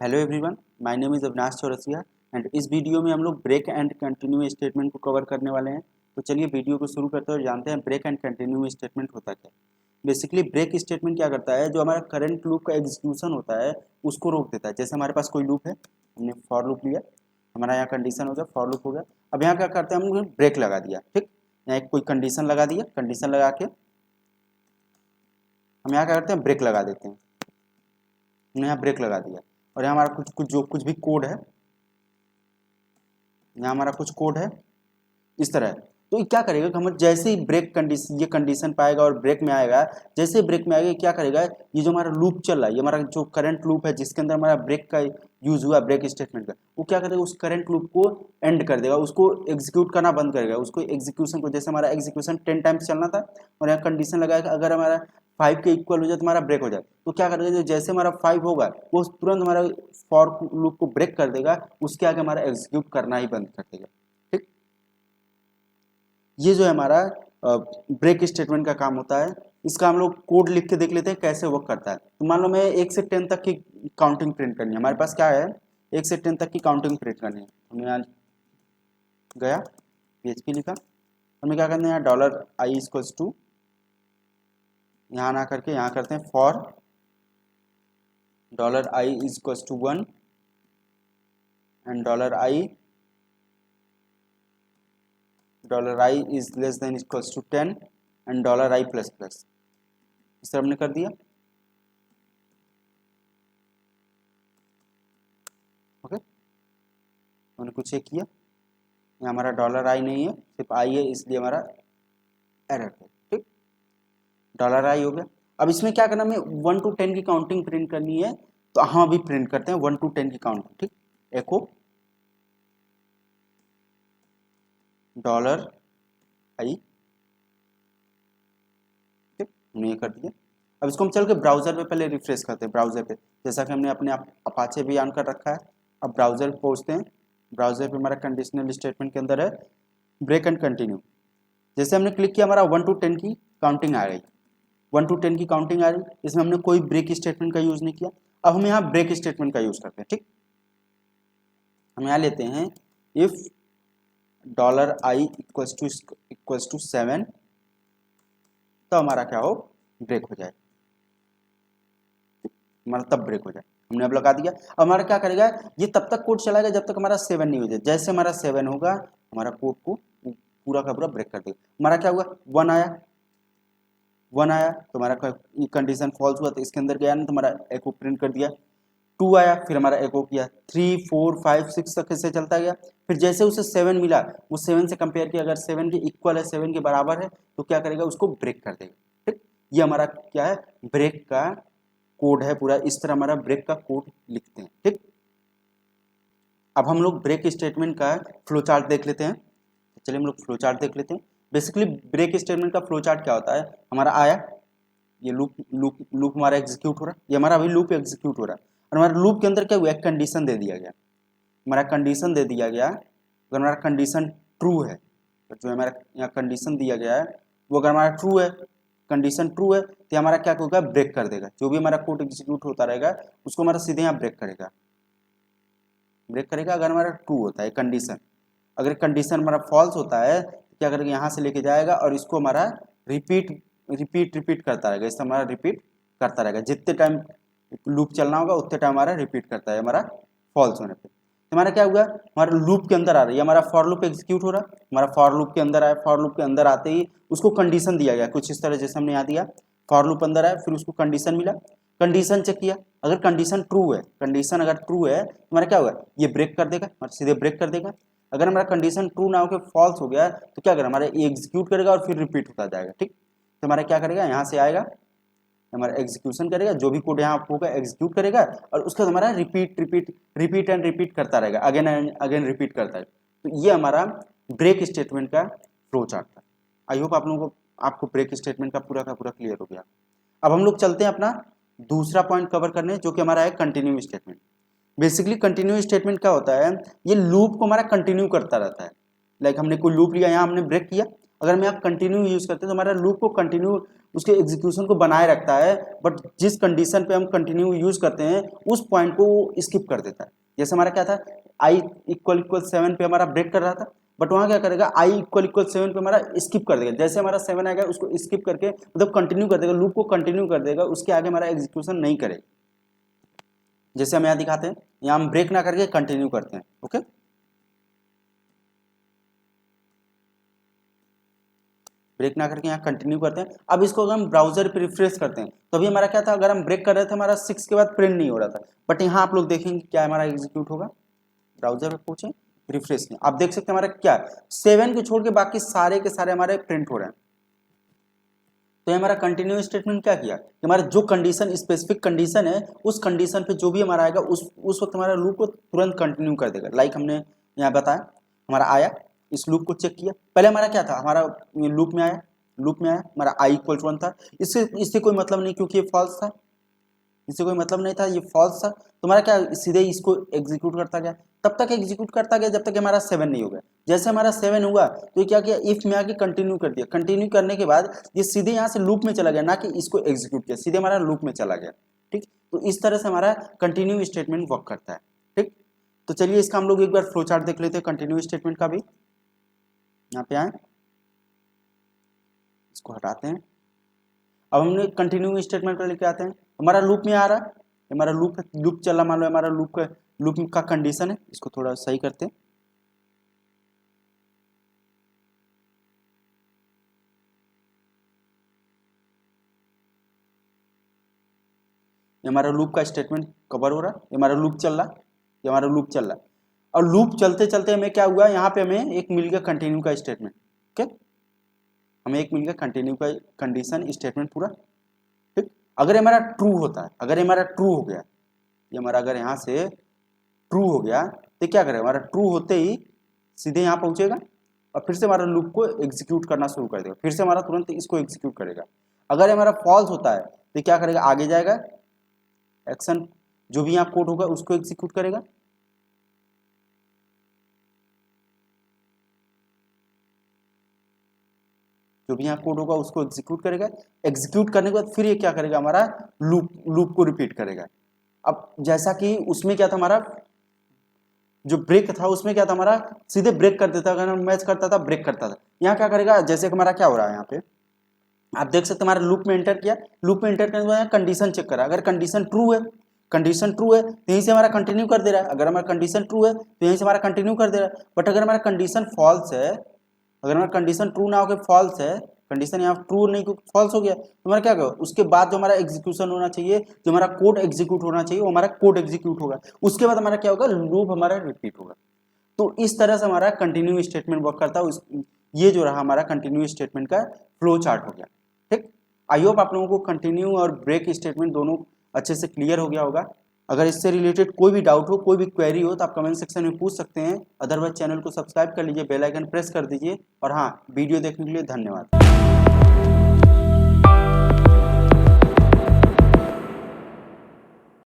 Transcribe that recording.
Hello everyone, my name is Avinash Chaurasia and इस video में हम लोग ब्रेक एंड कंटिन्यू स्टेटमेंट को कवर करने वाले हैं। तो चलिए वीडियो को शुरू करते हैं और जानते हैं ब्रेक एंड कंटिन्यू स्टेटमेंट होता क्या है। बेसिकली ब्रेक स्टेटमेंट क्या करता है, जो हमारा करंट लूप का एग्जीक्यूशन होता है उसको रोक देता है। जैसे हमारे पास कोई लूप है, हमने फॉर लूप लिया, हमारा यहाँ कंडीशन हो गया, फॉर लूप हो गया। अब यहाँ क्या करते हैं, हम ब्रेक लगा दिया। ठीक, यहाँ एक कोई कंडीशन लगा दिया, कंडीशन लगा के हम यहाँ क्या करते हैं, ब्रेक लगा देते हैं। हमने यहाँ ब्रेक लगा दिया और यहाँ हमारा कुछ भी कोड है, यहाँ हमारा कुछ कोड है इस तरह है। तो ये क्या करेगा कि हम जैसे ही ब्रेक कंडीशन, ये कंडीशन पाएगा और ब्रेक में आएगा, जैसे ही ब्रेक में आएगा क्या करेगा, ये जो हमारा लूप चल रहा है, ये हमारा जो करंट लूप है जिसके अंदर हमारा ब्रेक का यूज हुआ, ब्रेक स्टेटमेंट का, वो क्या करेगा, उस करंट लूप को एंड कर देगा, उसको एग्जीक्यूट करना बंद करेगा, उसको एग्जीक्यूशन को। जैसे हमारा एग्जीक्यूशन 10 टाइम्स चलना था और यहाँ कंडीशन लगाएगा अगर हमारा 5 के इक्वल हो जाए तो हमारा ब्रेक हो जाए। तो क्या करेगा, जैसे हमारा 5 होगा वो तुरंत हमारा फॉर लूप को ब्रेक कर देगा, उसके आगे हमारा एग्जीक्यूट करना ही बंद कर देगा। ठीक, ये जो है हमारा ब्रेक स्टेटमेंट का काम होता है। इसका हम लोग कोड लिख के देख लेते हैं कैसे वर्क करता है। तो मान लो मैं 1 से 10 तक की काउंटिंग प्रिंट करनी है, हमारे पास क्या है, 1 से 10 तक की काउंटिंग प्रिंट करनी है। हमने यहाँ गया, PHP लिखा, हमें क्या करना है, यहाँ डॉलर आई इक्वल्स टू, यहाँ ना करके यहाँ करते हैं for dollar I equals to 1 and dollar I is less than equals to 10 and dollar I plus plus. इस तरह हमने कर दिया। ओके, हमने कुछ चेक किया, यहाँ हमारा डॉलर आई नहीं है, सिर्फ आई है, इसलिए हमारा एरर है। ठीक, डॉलर आई हो गया। अब इसमें क्या करना, हमें 1 to 10 की काउंटिंग प्रिंट करनी है, तो हम अभी प्रिंट करते हैं 1 to 10 की काउंटिंग। ठीक, एको डॉलर आई। ठीक, हमने ये कर दिया। अब इसको हम चल के ब्राउजर पे पहले रिफ्रेश करते हैं, ब्राउजर पे, जैसा कि हमने अपने अपाचे भी ऑन कर रखा है। अब ब्राउजर पे पहुंचते हैं, ब्राउजर पे हमारा कंडीशनल स्टेटमेंट के अंदर है ब्रेक एंड कंटिन्यू। जैसे हमने क्लिक किया, हमारा 1 to 10 की काउंटिंग आ गई, 1 to 10 की काउंटिंग आ रही, इसमें हमने कोई ब्रेक स्टेटमेंट का यूज नहीं किया। अब हम यहाँ ब्रेक स्टेटमेंट का यूज करते हैं। ठीक, हम यहाँ लेते हैं if dollar I equals to 7, तो हमारा क्या हो, ब्रेक हो जाए, हमारा तब ब्रेक हो जाए। हमने अब लगा दिया। अब हमारा क्या करेगा, ये तब तक कोड चलाएगा जब तक हमारा 7 नहीं हो जाए। जैसे हमारा 7 होगा, हमारा कोड को पूरा का पूरा ब्रेक कर देगा। हमारा क्या हुआ, 1 आया, 1 आया तो हमारा कंडीशन फॉल्स हुआ, तो इसके अंदर गया ना, तो हमारा एको प्रिंट कर दिया। 2 आया, फिर हमारा एको किया, 3 4 5 6 तक से चलता गया। फिर जैसे उसे 7 मिला, वो 7 से कंपेयर किया, अगर 7 के इक्वल है, 7 के बराबर है, तो क्या करेगा, उसको ब्रेक कर देगा। ठीक, ये हमारा क्या है, ब्रेक का कोड है पूरा। इस तरह हमारा ब्रेक का कोड लिखते हैं। ठीक, अब हम लोग ब्रेक स्टेटमेंट का फ्लो चार्ट देख लेते हैं। चलिए हम लोग फ्लो चार्ट देख लेते हैं। बेसिकली ब्रेक स्टेटमेंट का फ्लो चार्ट क्या होता है, हमारा आया, ये लूप लूप लूप हमारा एग्जीक्यूट हो रहा है, ये हमारा अभी लूप एग्जीक्यूट हो रहा है, और हमारे लूप के अंदर क्या हुआ, एक कंडीशन दे दिया गया, हमारा कंडीशन दे दिया गया। अगर हमारा कंडीशन ट्रू है, तो जो हमारा यहाँ कंडीशन दिया गया है वो अगर हमारा ट्रू है, कंडीशन ट्रू है, तो हमारा क्या होगा, ब्रेक कर देगा। जो भी हमारा कोड एग्जीक्यूट होता रहेगा उसको हमारा सीधे यहाँ ब्रेक करेगा, ब्रेक करेगा अगर हमारा ट्रू होता है कंडीशन। अगर कंडीशन हमारा फॉल्स होता है तो क्या करेगा, यहाँ से लेके जाएगा और इसको हमारा रिपीट करता रहेगा। इससे हमारा रिपीट करता रहेगा, जितने टाइम लूप चलना होगा उतने टाइम हमारा रिपीट करता है हमारा फॉल्स होने पे। तो हमारा क्या हुआ, हमारा लूप के अंदर आ रहा है, हमारा फॉर लूप एग्जीक्यूट हो रहा है, हमारा फॉर लूप के अंदर आया, फॉर लूप के अंदर आते ही उसको कंडीशन दिया गया कुछ इस तरह, जैसे हमने यहाँ दिया, फॉर लूप अंदर आया, फिर उसको कंडीशन मिला, कंडीशन चेक किया, अगर कंडीशन ट्रू है, कंडीशन अगर ट्रू है तो हमारा क्या हुआ, ये ब्रेक कर देगा, हमारा सीधे ब्रेक कर देगा। अगर हमारा कंडीशन ट्रू ना होकर फॉल्स हो गया तो क्या करेगा, हमारा ये एग्जीक्यूट करेगा और फिर रिपीट होता जाएगा। ठीक, तो हमारा क्या करेगा, यहाँ से आएगा, हमारा एग्जीक्यूशन करेगा, जो भी कोड यहाँ होगा एग्जीक्यूट करेगा, और उसके बाद हमारा रिपीट एंड रिपीट करता रहेगा, अगेन एंड अगेन रिपीट करता है। तो ये हमारा ब्रेक स्टेटमेंट का फ्लो चार्ट था। आई होप आप लोगों को, आपको ब्रेक स्टेटमेंट का पूरा क्लियर हो गया। अब हम लोग चलते हैं अपना दूसरा पॉइंट कवर करने, जो कि हमारा है continue statement. Basically continue statement क्या होता है, ये लूप को हमारा कंटिन्यू करता रहता है। लाइक हमने कोई लूप लिया, यहाँ हमने ब्रेक किया, अगर हम यहाँ कंटिन्यू यूज करते हैं तो हमारा लूप को कंटिन्यू उसके एग्जीक्यूशन को बनाए रखता है, बट जिस कंडीशन पे हम कंटिन्यू यूज करते हैं उस पॉइंट को वो स्किप कर देता है। जैसे हमारा क्या था, आई इक्वल 7 पे हमारा ब्रेक कर रहा था, बट वहाँ क्या करेगा, आई इक्वल 7 पे हमारा स्किप कर देगा। जैसे हमारा 7 आएगा उसको स्किप करके मतलब कंटिन्यू कर देगा, लूप को कंटिन्यू कर देगा, उसके आगे हमारा एग्जीक्यूशन नहीं करेगा। जैसे हम यहाँ दिखाते हैं, यहाँ हम ब्रेक ना करके कंटिन्यू करते हैं। ओके, ब्रेक ना करके यहाँ कंटिन्यू करते हैं। अब इसको अगर हम ब्राउजर पे रिफ्रेश करते हैं तो अभी हमारा क्या था, अगर हम ब्रेक कर रहे थे हमारा 6 के बाद प्रिंट नहीं हो रहा था, बट यहाँ आप लोग देखेंगे क्या हमारा एग्जीक्यूट होगा। ब्राउजर पे पूछें, रिफ्रेश नहीं, आप देख सकते हैं हमारा क्या 7 को छोड़ के बाकी सारे के सारे हमारे प्रिंट हो रहे हैं। तो हमारा कंटिन्यू स्टेटमेंट क्या किया कि हमारा जो कंडीशन स्पेसिफिक कंडीशन है उस कंडीशन पे जो भी हमारा आएगा उस वक्त हमारा लूप को तुरंत कंटिन्यू कर देगा। लाइक हमने यहाँ बताया, हमारा आया, इस लूप को चेक किया, पहले हमारा क्या था, हमारा लूप में आया हमारा आई इक्वल 1 था, इससे कोई मतलब नहीं क्योंकि ये फॉल्स था, इससे कोई मतलब नहीं था, ये फॉल्स था। तो हमारा क्या सीधे इसको एग्जीक्यूट करता गया, तब तक एग्जीक्यूट करता गया जब तक हमारा 7 नहीं हो गया। जैसे हमारा 7 हुआ तो ये क्या किया, इफ में आके कंटिन्यू कर दिया, कंटिन्यू करने के बाद ये सीधे यहाँ से लूप में चला गया, ना कि इसको एग्जीक्यूट किया, सीधे हमारा लूप में चला गया। ठीक, तो इस तरह से हमारा कंटिन्यू स्टेटमेंट वर्क करता है। ठीक, तो चलिए इसका हम लोग एक बार फ्लो चार्ट देख लेते हैं कंटिन्यू स्टेटमेंट का भी। यहाँ पे आए, इसको हटाते हैं। अब हमने कंटिन्यू स्टेटमेंट लेके आते हैं, हमारा लूप में आ रहा है, हमारा लूप चल रहा, मान लो हमारा लूप का कंडीशन है, इसको थोड़ा सही करते हैं। हमारा लूप का स्टेटमेंट कवर हो रहा है, हमारा लूप चल रहा है, ये हमारा लूप चल रहा है। और लूप चलते चलते हमें क्या हुआ, यहाँ पे हमें एक मिल गया कंटिन्यू का स्टेटमेंट। ओके, हमें एक मिल गया कंटिन्यू का कंडीशन स्टेटमेंट पूरा। ठीक, अगर हमारा ट्रू होता है, अगर हमारा ट्रू हो गया, ये हमारा अगर यहाँ से ट्रू हो गया तो क्या करेगा, हमारा ट्रू होते ही सीधे यहाँ पहुंचेगा और फिर से हमारा लूप को एग्जीक्यूट करना शुरू कर देगा, फिर से हमारा तुरंत इसको एग्जीक्यूट करेगा। अगर हमारा फॉल्स होता है तो क्या करेगा, आगे जाएगा, एक्शन जो भी यहाँ कोड होगा उसको एग्जीक्यूट करेगा, जो भी यहाँ कोड होगा उसको एग्जीक्यूट करेगा। एग्जीक्यूट करने के बाद फिर ये क्या करेगा, हमारा लूप को रिपीट करेगा। अब जैसा कि उसमें क्या था, हमारा जो ब्रेक था उसमें क्या था, हमारा सीधे ब्रेक कर देता, अगर मैच करता था ब्रेक करता था। यहाँ क्या करेगा, जैसे कि हमारा क्या हो रहा है, यहाँ पे आप देख सकते हैं हमारा लूप में एंटर किया, लूप में एंटर करने के बाद कंडीशन चेक करा, अगर कंडीशन ट्रू है तो यहीं से हमारा कंटिन्यू कर दे रहा है, अगर हमारा कंडीशन ट्रू है तो यहीं से हमारा कंटिन्यू कर दे रहा है। बट अगर हमारा कंडीशन फॉल्स है, अगर हमारा कंडीशन ट्रू ना होकर फॉल्स है, कंडीशन यहाँ ट्रू नहीं फॉल्स हो गया, तो हमारा क्या होगा, उसके बाद जो हमारा एग्जीक्यूशन होना चाहिए, जो हमारा कोड एग्जीक्यूट होना चाहिए वो हमारा कोड एग्जीक्यूट होगा, उसके बाद हमारा क्या होगा, लूप हमारा रिपीट होगा। तो इस तरह से हमारा कंटिन्यू स्टेटमेंट वर्क करता है। ये जो रहा हमारा कंटिन्यू स्टेटमेंट का फ्लो चार्ट हो गया। ठीक, आई होप आप लोगों को कंटिन्यू और ब्रेक स्टेटमेंट दोनों अच्छे से क्लियर हो गया होगा। अगर इससे रिलेटेड कोई भी डाउट हो, कोई भी क्वेरी हो तो आप कमेंट सेक्शन में पूछ सकते हैं। अदरवाइज चैनल को सब्सक्राइब कर लीजिए, बेल आइकन प्रेस कर दीजिए, और हाँ, वीडियो देखने के लिए धन्यवाद।